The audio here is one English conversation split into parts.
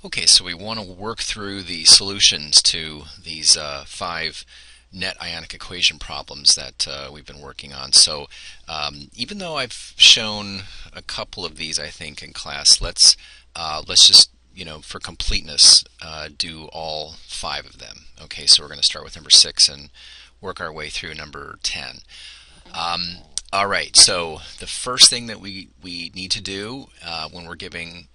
Okay, so we want to work through the solutions to these five net ionic equation problems that we've been working on. So even though I've shown a couple of these, I think, in class, let's just, for completeness, do all five of them. Okay, so we're going to start with number 6 and work our way through number 10. All right, so the first thing that we need to do when we're given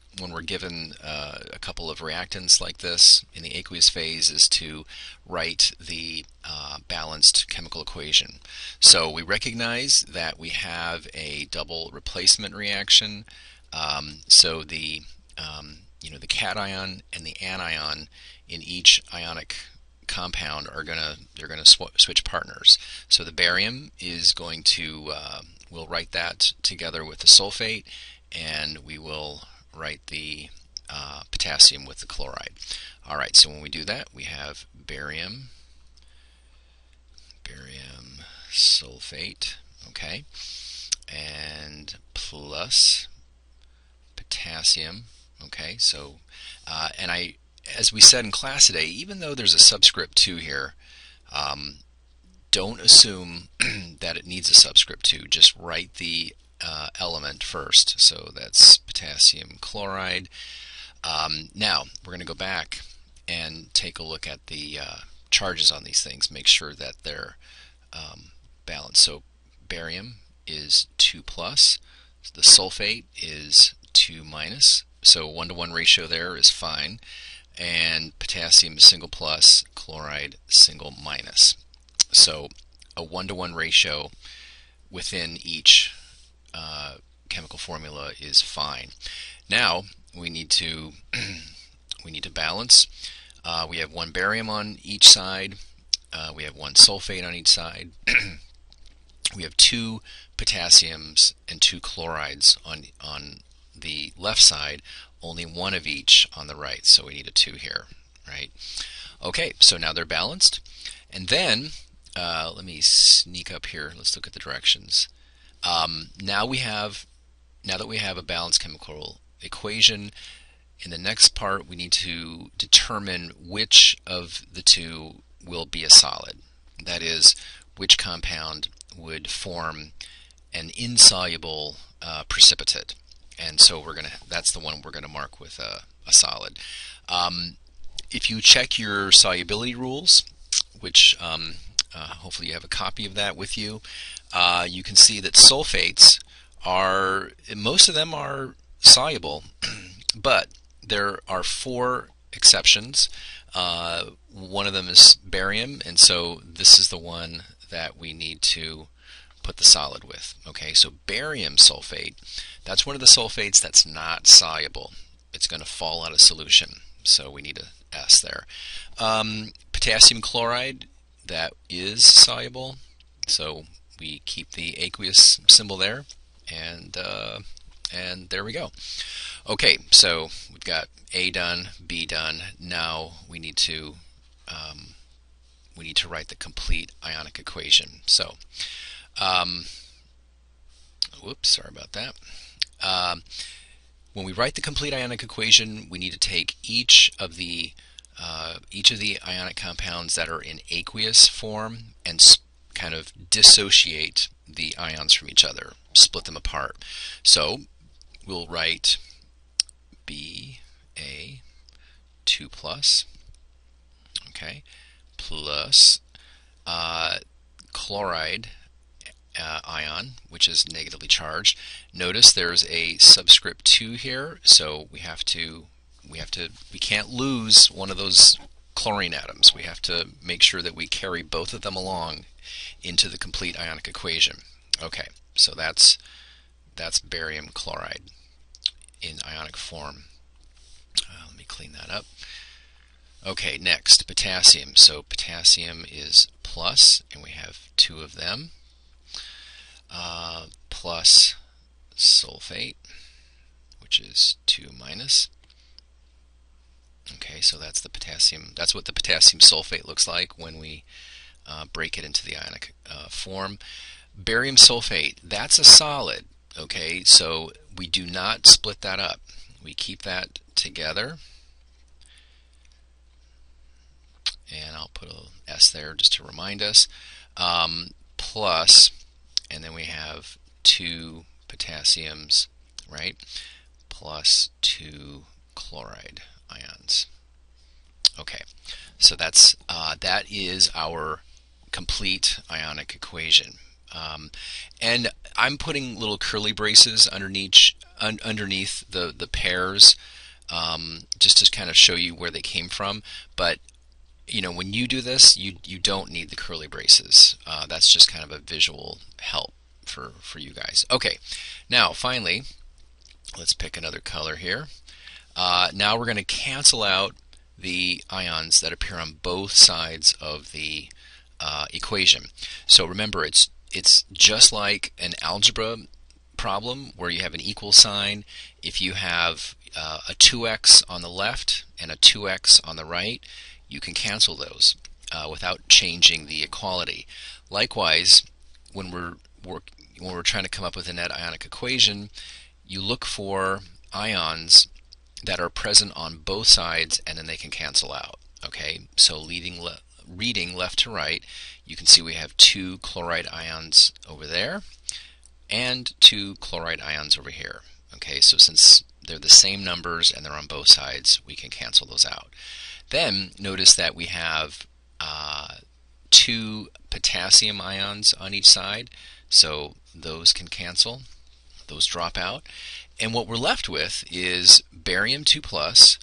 a couple of reactants like this in the aqueous phase is to write the balanced chemical equation. So we recognize that we have a double replacement reaction. So the the cation and the anion in each ionic compound are they're gonna switch partners. So the barium is going to we'll write that together with the sulfate, and we will write the potassium with the chloride. All right, so when we do that, we have barium sulfate, okay, and plus potassium, okay. So as we said in class today, even though there's a subscript 2 here, don't assume that it needs a subscript 2. Just write the element first. So that's potassium chloride. Now we're going to go back and take a look at the charges on these things. Make sure that they're balanced. So barium is 2 plus. The sulfate is 2 minus. So 1-to-1 ratio there is fine. And potassium is single plus, chloride single minus. So a 1-to-1 ratio within each chemical formula is fine. Now we need to balance. We have 1 barium on each side. We have 1 sulfate on each side. We have 2 potassiums and 2 chlorides on the left side. Only 1 of each on the right, so we need a 2 here, right? Okay, so now they're balanced. And then let me sneak up here. Let's look at the directions. Now that we have a balanced chemical equation, in the next part we need to determine which of the 2 will be a solid. That is, which compound would form an insoluble precipitate. And so that's the one we're going to mark with a solid. If you check your solubility rules, which hopefully you have a copy of that with you, you can see that sulfates most of them are soluble, but there are 4 exceptions. One of them is barium, and so this is the one that we need to put the solid with. Okay, so barium sulfate, that's one of the sulfates that's not soluble. It's going to fall out of solution, so we need a S there. Potassium chloride, that is soluble, so we keep the aqueous symbol there, and there we go. Okay, so we've got A done, B done. Now we need to write the complete ionic equation. So whoops, sorry about that. When we write the complete ionic equation, we need to take each of the ionic compounds that are in aqueous form and kind of dissociate the ions from each other, split them apart. So we'll write Ba 2 plus, okay, plus chloride ion, which is negatively charged. Notice there's a subscript 2 here, so we can't lose one of those chlorine atoms. We have to make sure that we carry both of them along into the complete ionic equation. Okay, so that's barium chloride in ionic form. Let me clean that up. Okay, next, potassium. So potassium is plus, and we have 2 of them, plus sulfate, which is 2 minus. Okay, so that's the potassium. That's what the potassium sulfate looks like when we break it into the ionic form. Barium sulfate, that's a solid. Okay, so we do not split that up. We keep that together. and I'll put a S there just to remind us, plus, and then we have 2 potassiums, right, plus 2 chloride ions. Okay, so that is our complete ionic equation. And I'm putting little curly braces underneath the pairs, just to kind of show you where they came from. But when you do this, you don't need the curly braces. That's just kind of a visual help for you guys. Okay, now finally, let's pick another color here. Now we're going to cancel out the ions that appear on both sides of the equation. So remember, it's just like an algebra problem where you have an equal sign. If you have a 2x on the left and a 2x on the right, you can cancel those without changing the equality. Likewise, when we're trying to come up with a net ionic equation, you look for ions that are present on both sides, and then they can cancel out. Okay, so reading left to right, you can see we have 2 chloride ions over there and 2 chloride ions over here. Okay, so since they're the same numbers and they're on both sides, we can cancel those out. Then notice that we have 2 potassium ions on each side, so those can cancel, those drop out. And what we're left with is barium 2 plus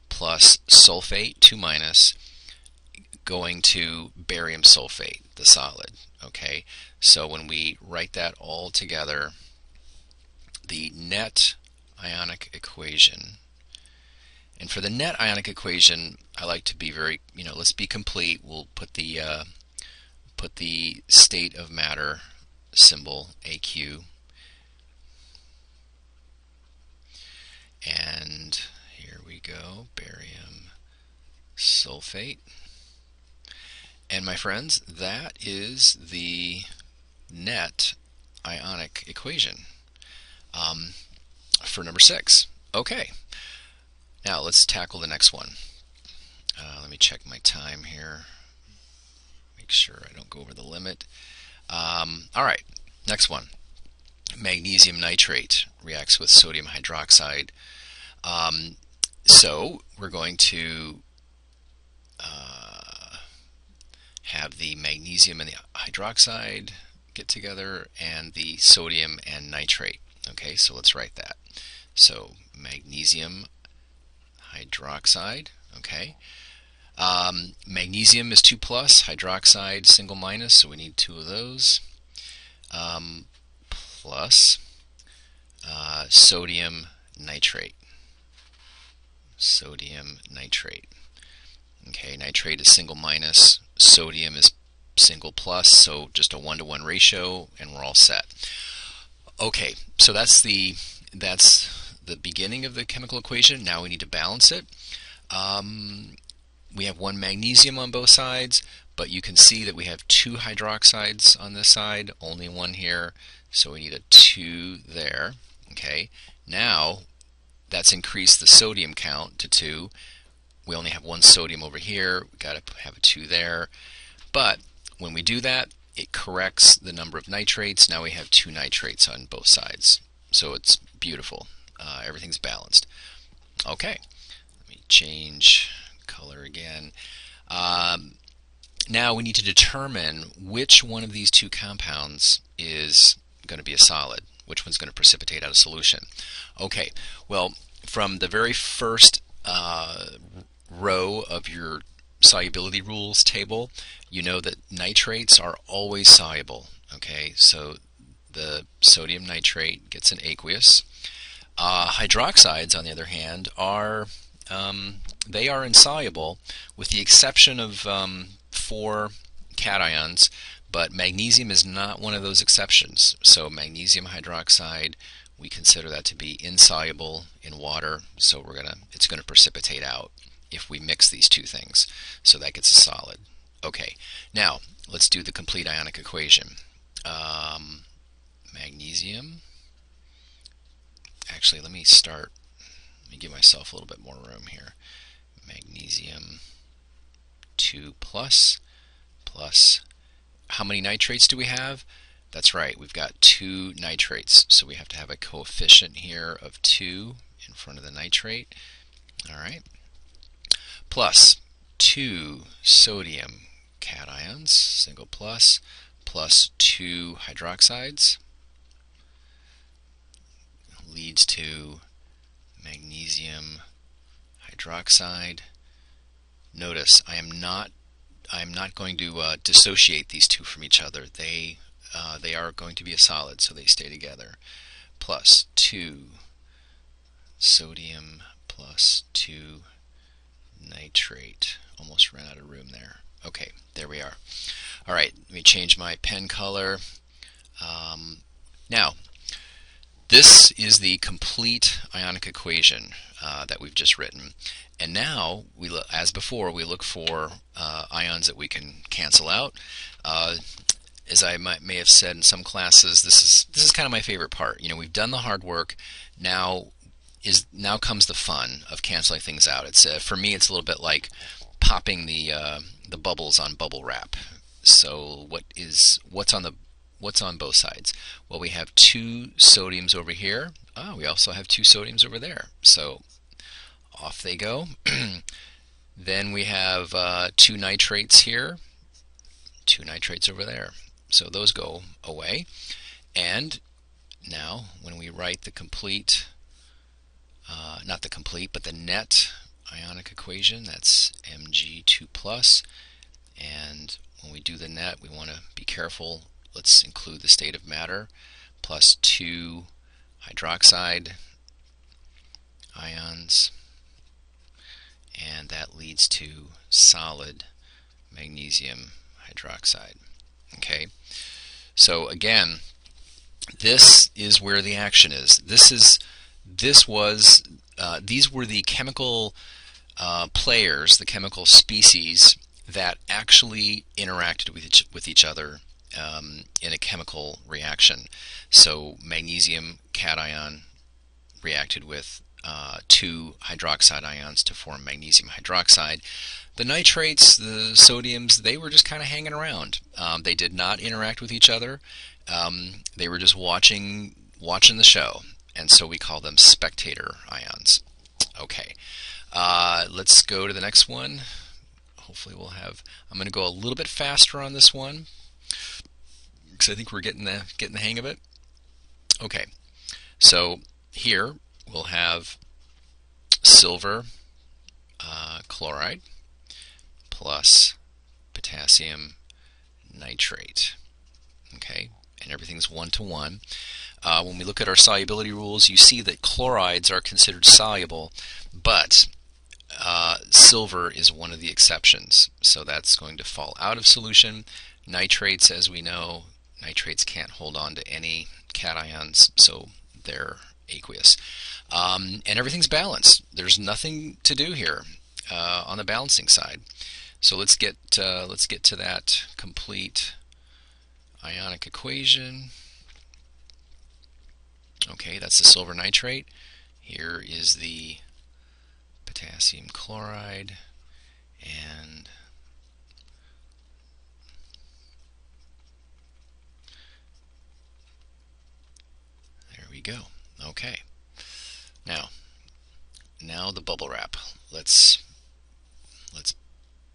sulfate 2 minus going to barium sulfate, the solid. Okay, so when we write that all together, the net ionic equation, and for the net ionic equation, I like to be very, let's be complete. We'll put the state of matter symbol AQ, and here we go, barium sulfate. And my friends, that is the net ionic equation for number 6. Okay, now let's tackle the next one. Let me check my time here, make sure I don't go over the limit. Alright, next one. Magnesium nitrate reacts with sodium hydroxide. So we're going to have the magnesium and the hydroxide get together, and the sodium and nitrate. Okay, so let's write that. So magnesium hydroxide. Okay, magnesium is 2 plus, hydroxide single minus, so we need 2 of those. Plus sodium nitrate. Sodium nitrate. Okay, nitrate is single minus, sodium is single plus, so just a 1-to-1 ratio, and we're all set. Okay, so that's the beginning of the chemical equation. Now we need to balance it. We have 1 magnesium on both sides, but you can see that we have 2 hydroxides on this side, only 1 here, so we need a 2 there. Okay, now that's increased the sodium count to 2. We only have 1 sodium over here, we've got to have a 2 there. But when we do that, it corrects the number of nitrates. Now we have 2 nitrates on both sides. So it's beautiful. Everything's balanced. Okay, let me change color again. Now we need to determine which one of these 2 compounds is going to be a solid, which one's going to precipitate out a solution. Okay, well, from the very first row of your solubility rules table, you know that nitrates are always soluble. Okay, so the sodium nitrate gets an aqueous. Hydroxides, on the other hand, are they are insoluble, with the exception of 4 cations, but magnesium is not one of those exceptions. So magnesium hydroxide, we consider that to be insoluble in water, so it's going to precipitate out if we mix these 2 things. So that gets a solid. Okay, now let's do the complete ionic equation. Magnesium, actually let me give myself a little bit more room here. Magnesium 2 2 plus, plus, how many nitrates do we have? That's right, we've got 2 nitrates, so we have to have a coefficient here of 2 in front of the nitrate. All right, plus 2 sodium cations, single plus, plus 2 hydroxides, leads to magnesium hydroxide. Notice I am not going to dissociate these two from each other. They are going to be a solid, so they stay together. Plus 2 sodium plus 2 nitrate. Almost ran out of room there. Okay, there we are. All right, let me change my pen color. Now, this is the complete ionic equation that we've just written. And now, as before, we look for ions that we can cancel out. As I may have said in some classes, this is kind of my favorite part. You know, we've done the hard work. Now comes the fun of canceling things out. It's for me, it's a little bit like popping the bubbles on bubble wrap. So what's on both sides? Well, we have 2 sodiums over here. We also have 2 sodiums over there. So off they go. Then we have 2 nitrates here, 2 nitrates over there. So those go away. And now when we write the complete, not the complete, but the net ionic equation, that's Mg2 plus. And when we do the net, we want to be careful. Let's include the state of matter, plus 2 hydroxide ions, and that leads to solid magnesium hydroxide. Okay, so again, this is where the action is. These were the chemical players, the chemical species that actually interacted with each other in a chemical reaction. So magnesium cation reacted with 2 hydroxide ions to form magnesium hydroxide. The nitrates, the sodiums, they were just kind of hanging around. They did not interact with each other. They were just watching the show, and so we call them spectator ions. Okay, let's go to the next one. Hopefully we'll have, I'm going to go a little bit faster on this one because I think we're getting the hang of it. Okay, so here we'll have silver chloride plus potassium nitrate. Okay, and everything's 1 to 1. When we look at our solubility rules, you see that chlorides are considered soluble, but silver is one of the exceptions, so that's going to fall out of solution. Nitrates, as we know, nitrates can't hold on to any cations, so they're aqueous. And everything's balanced. There's nothing to do here on the balancing side. So let's get to that complete ionic equation. Okay, that's the silver nitrate. Here is the potassium chloride, and there we go. Okay, now the bubble wrap. Let's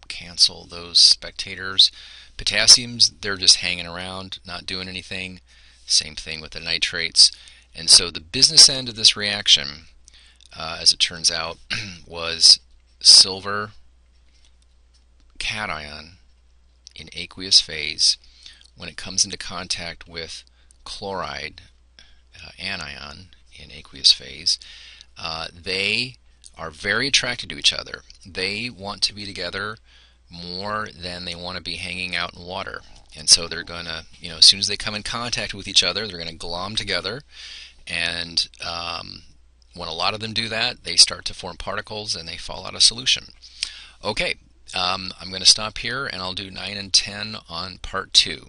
cancel those spectators. Potassiums, they're just hanging around, not doing anything. Same thing with the nitrates. And so the business end of this reaction, as it turns out, was silver cation in aqueous phase. When it comes into contact with chloride anion in aqueous phase, they are very attracted to each other. They want to be together more than they want to be hanging out in water. And so they're going to, as soon as they come in contact with each other, they're going to glom together. And when a lot of them do that, they start to form particles and they fall out of solution. Okay, I'm going to stop here and I'll do 9 and 10 on part 2.